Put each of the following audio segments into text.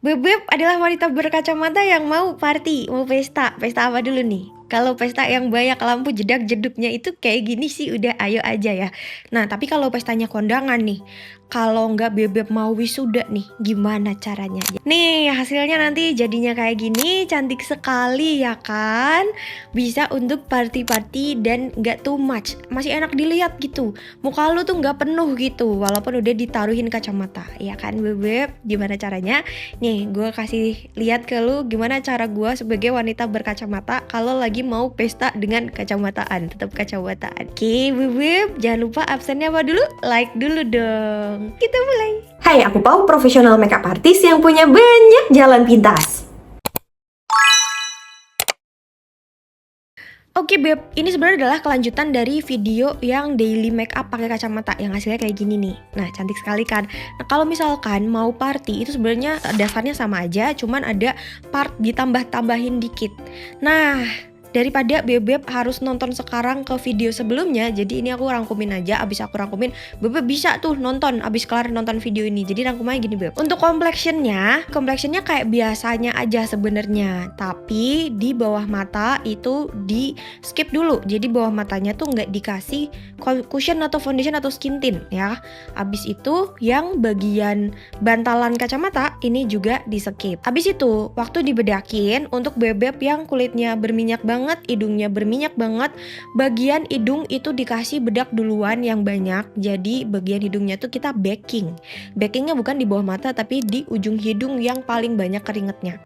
Bebep adalah wanita berkacamata yang mau party, mau pesta. Pesta apa dulu nih? Kalau pesta yang banyak lampu jedak-jeduknya itu kayak gini sih udah ayo aja ya. Nah, tapi kalau pestanya kondangan nih, kalau nggak Bebep mau wisuda nih, gimana caranya? Nih, hasilnya nanti jadinya kayak gini, cantik sekali ya kan? Bisa untuk party-party dan nggak too much, masih enak dilihat gitu. Muka lu tuh nggak penuh gitu, walaupun udah ditaruhin kacamata, ya kan Bebep? Gimana caranya? Nih, gue kasih lihat ke lu gimana cara gue sebagai wanita berkacamata kalau lagi mau pesta dengan kacamataan, tetap kacamataan. Oke, Bebep, jangan lupa absennya apa dulu? Like dulu dong. Kita mulai. Hai, aku Pau, profesional makeup artist yang punya banyak jalan pintas. Oke Beb, ini sebenarnya adalah kelanjutan dari video yang daily makeup pakai kacamata yang hasilnya kayak gini nih. Nah, cantik sekali kan. Nah, kalau misalkan mau party itu sebenarnya dasarnya sama aja, cuman ada part ditambah-tambahin dikit. Nah, daripada Bebep harus nonton sekarang ke video sebelumnya, jadi ini aku rangkumin aja. Abis aku rangkumin, Bebep bisa tuh nonton abis kelar nonton video ini. Jadi rangkumannya gini Beb. Untuk complexionnya kayak biasanya aja sebenarnya, tapi di bawah mata itu di skip dulu. Jadi bawah matanya tuh nggak dikasih cushion atau foundation atau skin tint ya. Abis itu yang bagian bantalan kacamata ini juga di skip. Abis itu waktu dibedakin untuk Bebep yang kulitnya berminyak banget, hidungnya berminyak banget, bagian hidung itu dikasih bedak duluan yang banyak. Jadi bagian hidungnya tuh kita backing. Backingnya bukan di bawah mata tapi di ujung hidung yang paling banyak keringetnya.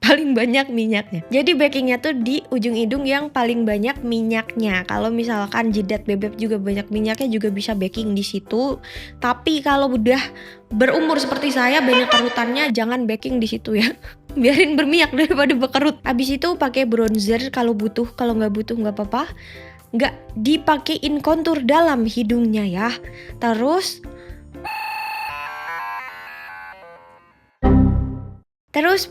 Paling banyak minyaknya. Jadi backingnya tuh di ujung hidung yang paling banyak minyaknya. Kalau misalkan jidat Bebep juga banyak minyaknya juga bisa backing di situ. Tapi kalau udah berumur seperti saya banyak kerutannya jangan backing di situ ya. Biarin berminyak daripada berkerut. Abis itu pakai bronzer kalau butuh, kalau nggak butuh nggak apa-apa. Nggak dipakein kontur dalam hidungnya ya. Terus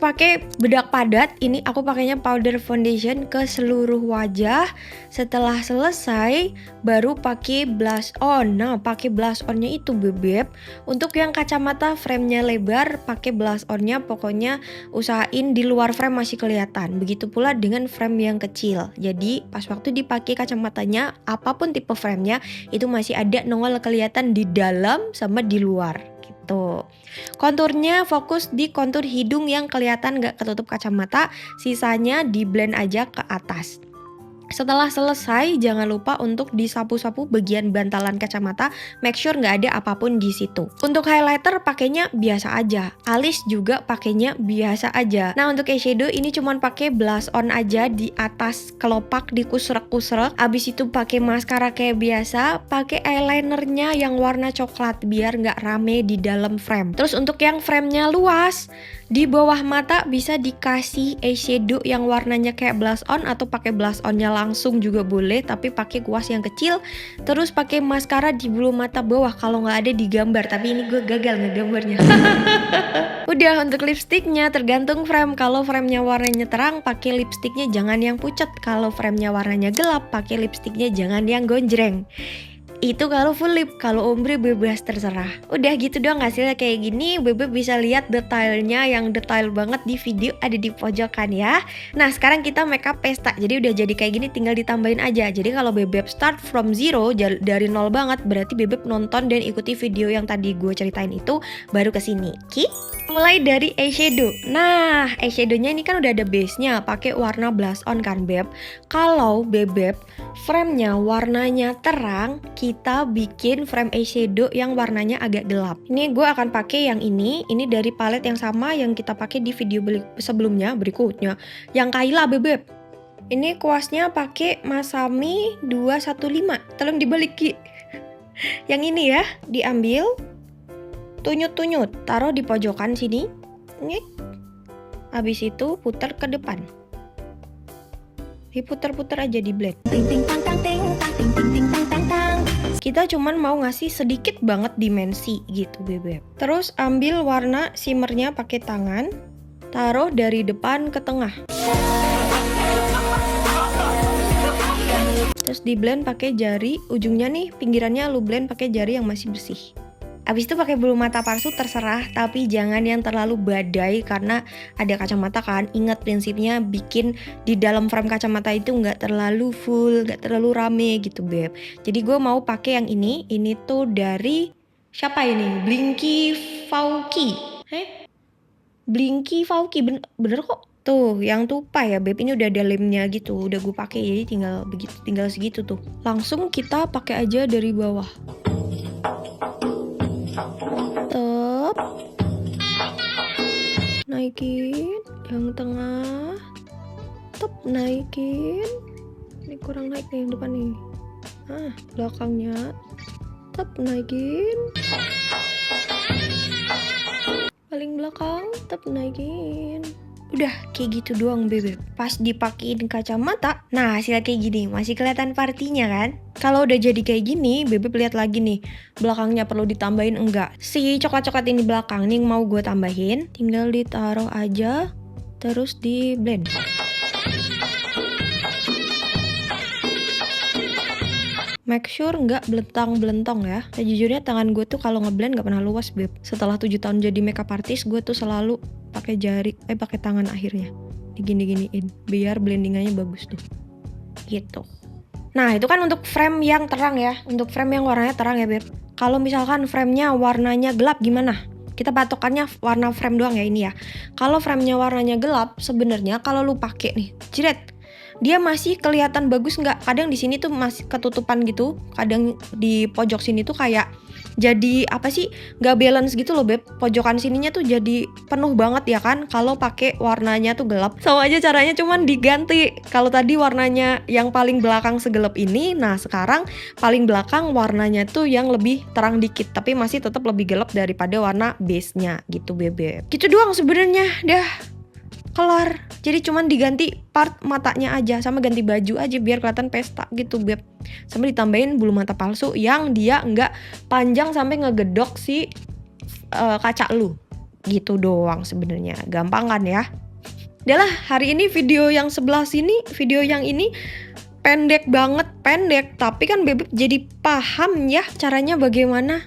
pakai bedak padat. Ini aku pakainya powder foundation ke seluruh wajah. Setelah selesai baru pakai blush on. Nah, pakai blush onnya itu Bebep. Untuk yang kacamata frame-nya lebar, pakai blush onnya pokoknya usahain di luar frame masih kelihatan. Begitu pula dengan frame yang kecil. Jadi pas waktu dipakai kacamatanya, apapun tipe frame-nya itu masih ada nongol kelihatan di dalam sama di luar. Gitu. Konturnya fokus di kontur hidung yang kelihatan gak ketutup kacamata, sisanya di blend aja ke atas. Setelah selesai, jangan lupa untuk disapu-sapu bagian bantalan kacamata, make sure nggak ada apapun di situ. Untuk highlighter pakainya biasa aja, alis juga pakainya biasa aja. Nah, untuk eyeshadow ini cuman pakai blush on aja di atas kelopak, dikusrek-kusrek. Abis itu pakai maskara kayak biasa, pakai eyelinernya yang warna coklat biar nggak rame di dalam frame. Terus untuk yang framenya luas, di bawah mata bisa dikasih eyeshadow yang warnanya kayak blush on atau pakai blush onnya langsung juga boleh, tapi pakai kuas yang kecil. Terus pakai maskara di bulu mata bawah kalau nggak ada di gambar, tapi ini gue gagal ngegambarnya. Udah, untuk lipstiknya tergantung frame. Kalau framenya warnanya terang, pakai lipstiknya jangan yang pucat. Kalau framenya warnanya gelap, pakai lipstiknya jangan yang gonjreng. Itu kalau full lip, kalau ombre bebas terserah. Udah gitu doang hasilnya kayak gini. Bebep bisa lihat detailnya yang detail banget di video ada di pojokan ya. Nah, sekarang kita makeup pesta. Jadi udah jadi kayak gini tinggal ditambahin aja. Jadi kalau Bebep start from zero dari nol banget, berarti Bebep nonton dan ikuti video yang tadi gue ceritain itu baru kesini. Oke? Mulai dari eyeshadow. Nah, eyeshadownya ini kan udah ada base-nya, pakai warna blush on kan Beb. Kalau Bebep frame-nya warnanya terang, kita bikin frame eyeshadow yang warnanya agak gelap. Ini gue akan pakai yang ini dari palette yang sama yang kita pakai di video sebelumnya berikutnya, yang Kayla Bebep. Ini kuasnya pakai Masami 215. Tolong dibalik Ki. Yang ini ya, diambil, tunyut-tunyut, taruh di pojokan sini. Ngek. Habis itu putar ke depan. Diputar-putar aja di blend. Kita cuman mau ngasih sedikit banget dimensi gitu Bebep. Terus ambil warna shimmernya pakai tangan, taruh dari depan ke tengah. Terus di blend pakai jari, ujungnya nih pinggirannya lu blend pakai jari yang masih bersih. Abis itu pakai bulu mata palsu terserah, tapi jangan yang terlalu badai karena ada kacamata kan. Ingat prinsipnya bikin di dalam frame kacamata itu nggak terlalu full, nggak terlalu rame gitu beb. Jadi gue mau pakai yang ini tuh dari siapa ini? Blinky Fauki. Blinky Fauki, bener kok. Tuh, yang tupai ya beb, ini udah ada lemnya gitu, udah gue pakai jadi tinggal segitu tuh. Langsung kita pakai aja dari bawah. Tep. Naikin yang tengah. Tep, naikin. Ini kurang naik nih yang depan nih. Belakangnya. Tep, naikin. Paling belakang, tep, naikin. Udah kayak gitu doang bebek. Pas dipakein kacamata, nah hasilnya kayak gini. Masih kelihatan partinya kan? Kalau udah jadi kayak gini, bebek lihat lagi nih. Belakangnya perlu ditambahin enggak? Si coklat-coklat ini belakang nih mau gue tambahin. Tinggal ditaruh aja, terus di blend. Make sure nggak belentang-belentong ya. Sejujurnya tangan gue tuh kalau ngeblend nggak pernah luas beb. Setelah 7 tahun jadi makeup artist, gue tuh selalu pakai pakai tangan akhirnya. Digini-giniin biar blendingannya bagus tuh. Gitu. Nah itu kan untuk frame yang terang ya. Untuk frame yang warnanya terang ya beb. Kalau misalkan framenya warnanya gelap gimana? Kita patokannya warna frame doang ya ini ya. Kalau framenya warnanya gelap, sebenarnya kalau lu pakai nih, jret, dia masih kelihatan bagus nggak? Kadang di sini tuh masih ketutupan gitu, kadang di pojok sini tuh kayak jadi apa sih, nggak balance gitu loh beb. Pojokan sininya tuh jadi penuh banget ya kan kalau pakai warnanya tuh gelap. Sama aja caranya, cuman diganti. Kalau tadi warnanya yang paling belakang segelap ini, nah sekarang paling belakang warnanya tuh yang lebih terang dikit, tapi masih tetap lebih gelap daripada warna base-nya gitu bebek. Gitu doang sebenarnya, dah kelar. Jadi cuman diganti part matanya aja sama ganti baju aja biar kelihatan pesta gitu beb. Sama ditambahin bulu mata palsu yang dia nggak panjang sampai ngegedok si kaca lu. Gitu doang sebenarnya. Gampang kan ya? Udah lah, hari ini video yang sebelah sini, video yang ini pendek banget, pendek, tapi kan bebek jadi paham ya caranya bagaimana.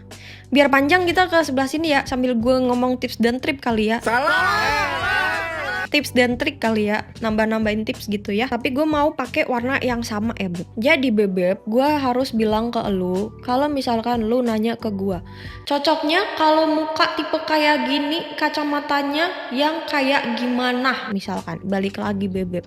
Biar panjang kita ke sebelah sini ya sambil gue ngomong tips dan trik kali ya. Tips dan trik kali ya, nambah-nambahin tips gitu ya. Tapi gue mau pakai warna yang sama ya beb. Jadi bebek, gue harus bilang ke lu, kalau misalkan lu nanya ke gue, cocoknya kalau muka tipe kayak gini, kacamatanya yang kayak gimana? Misalkan, balik lagi bebek,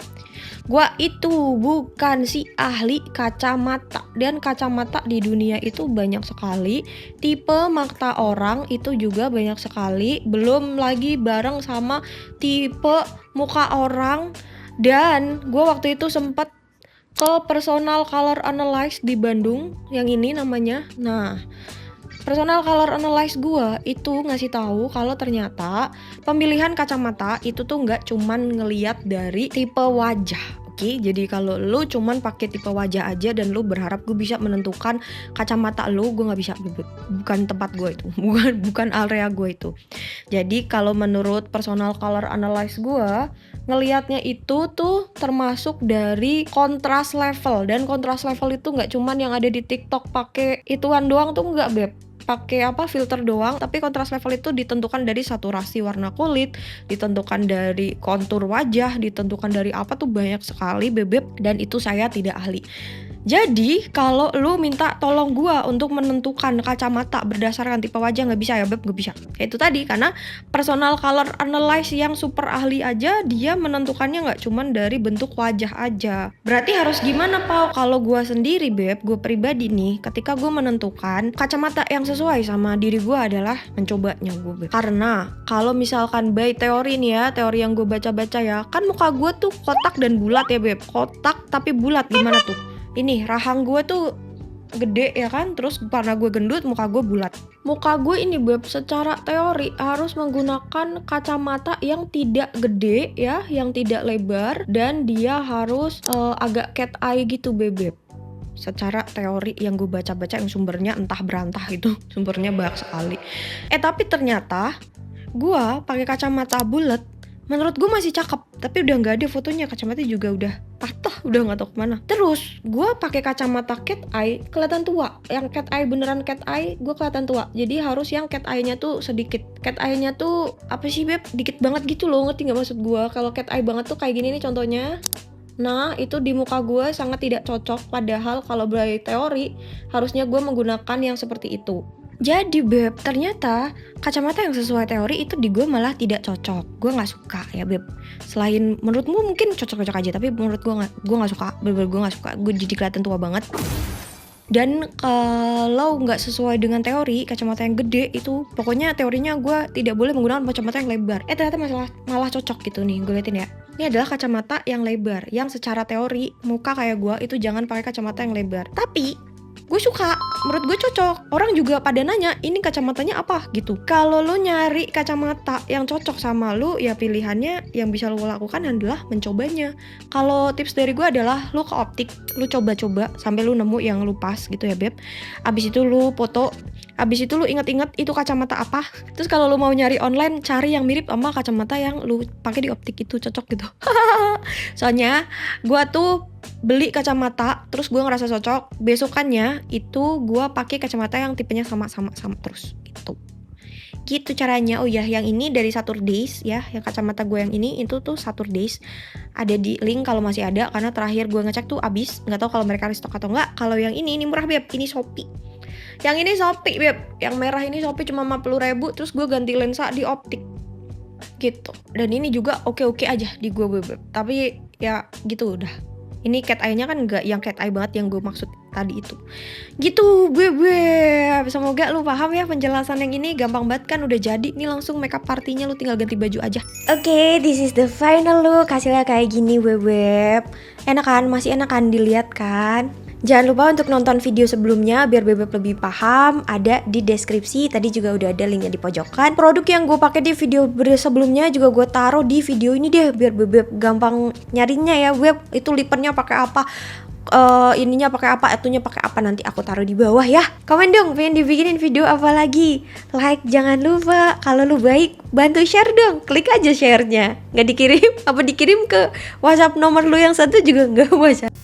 gue itu bukan si ahli kacamata. Dan kacamata di dunia itu banyak sekali, tipe mata orang itu juga banyak sekali. Belum lagi bareng sama tipe muka orang. Dan gue waktu itu sempet ke personal color analyze di Bandung, yang ini namanya. Nah, personal color analyze gue itu ngasih tahu kalau ternyata pemilihan kacamata itu tuh nggak cuman ngeliat dari tipe wajah. Oke, jadi kalau lu cuman pakai tipe wajah aja dan lu berharap gue bisa menentukan kacamata lu, gue nggak bisa, bukan tempat gue itu, bukan area gue itu. Jadi kalau menurut personal color analyze gue, ngelihatnya itu tuh termasuk dari kontras level. Dan kontras level itu nggak cuman yang ada di TikTok pakai ituan doang tuh, nggak beb. Pakai filter doang, tapi kontras level itu ditentukan dari saturasi warna kulit, ditentukan dari kontur wajah, ditentukan dari apa tuh banyak sekali bebek, dan itu saya tidak ahli. Jadi kalau lu minta tolong gua untuk menentukan kacamata berdasarkan tipe wajah, nggak bisa ya beb, nggak bisa. Itu tadi karena personal color analyze yang super ahli aja dia menentukannya nggak cuman dari bentuk wajah aja. Berarti harus gimana Pau? Kalau gua sendiri beb, gue pribadi nih, ketika gue menentukan kacamata yang sesuai sama diri gua adalah mencobanya gue beb. Karena kalau misalkan by teori nih ya, teori yang gue baca-baca ya, kan muka gue tuh kotak dan bulat ya beb. Kotak tapi bulat, gimana tuh? Ini rahang gue tuh gede ya kan, terus karena gue gendut muka gue bulat. Muka gue ini beb secara teori harus menggunakan kacamata yang tidak gede ya, yang tidak lebar, dan dia harus agak cat eye gitu beb. Secara teori yang gue baca-baca, yang sumbernya entah berantah itu, sumbernya banyak sekali. Tapi ternyata gue pakai kacamata bulat Menurut gue masih cakep, tapi udah nggak ada fotonya. Kacamata juga udah patah, udah nggak tahu kemana. Terus gue pakai kacamata cat eye, kelihatan tua. Yang cat eye beneran cat eye, gue kelihatan tua. Jadi harus yang cat eye-nya tuh sedikit. Cat eye-nya tuh apa sih beb? Dikit banget gitu loh, ngerti nggak maksud gue? Kalau cat eye banget tuh kayak gini nih contohnya. Nah, itu di muka gue sangat tidak cocok. Padahal kalau dari teori, harusnya gue menggunakan yang seperti itu. Jadi beb, ternyata kacamata yang sesuai teori itu di gue malah tidak cocok. Gue nggak suka ya beb. Selain menurutmu mungkin cocok-cocok aja, tapi menurut gue nggak suka. Bener-bener gue nggak suka. Gue jadi kelihatan tua banget. Dan kalau nggak sesuai dengan teori kacamata yang gede itu, pokoknya teorinya gue tidak boleh menggunakan kacamata yang lebar. Ternyata malah cocok gitu nih, gue liatin ya. Ini adalah kacamata yang lebar, yang secara teori muka kayak gue itu jangan pakai kacamata yang lebar. Tapi gue suka, menurut gue cocok. Orang juga pada nanya, ini kacamatanya apa gitu. Kalau lo nyari kacamata yang cocok sama lo, ya pilihannya yang bisa lo lakukan adalah mencobanya. Kalau tips dari gue adalah lo ke optik, lo coba-coba sampai lo nemu yang lo pas gitu ya beb. Abis itu lo foto, abis itu lo inget-inget itu kacamata apa. Terus kalau lo mau nyari online, cari yang mirip sama kacamata yang lo pakai di optik itu, cocok gitu. Soalnya gue tuh beli kacamata, terus gue ngerasa cocok. Besokannya itu gue pakai kacamata yang tipenya sama terus gitu caranya. Oh ya, yang ini dari Saturdays ya, yang kacamata gue yang ini itu tuh Saturdays. Ada di link kalau masih ada, karena terakhir gue ngecek tuh abis. Nggak tahu kalau mereka restock atau enggak. Kalau yang ini murah beb, ini Shopee. Yang ini Shopee beb, yang merah ini Shopee cuma 50.000. Terus gue ganti lensa di optik gitu. Dan ini juga oke-oke aja di gue beb. Tapi ya gitu udah. Ini cat eye-nya kan nggak yang cat eye banget yang gue maksud tadi itu. Gitu bebe. Semoga lu paham ya penjelasan yang ini. Gampang banget kan, udah jadi. Nih langsung makeup partinya, lu tinggal ganti baju aja. Oke, this is the final look. Hasilnya kayak gini bebe. Enak kan? Masih enak kan dilihat kan? Jangan lupa untuk nonton video sebelumnya biar Bebep lebih paham, ada di deskripsi, tadi juga udah ada linknya di pojokan. Produk yang gue pakai di video sebelumnya juga gue taruh di video ini deh, biar Bebep gampang nyarinya ya. Beb, itu lipernya pakai apa, ininya pakai apa, itunya pakai apa, nanti aku taruh di bawah ya. Komen dong pengen dibikinin video apa lagi. Like jangan lupa, kalau lu baik bantu share dong, klik aja share-nya. Nggak dikirim, apa dikirim ke WhatsApp nomor lu yang satu juga nggak WhatsApp.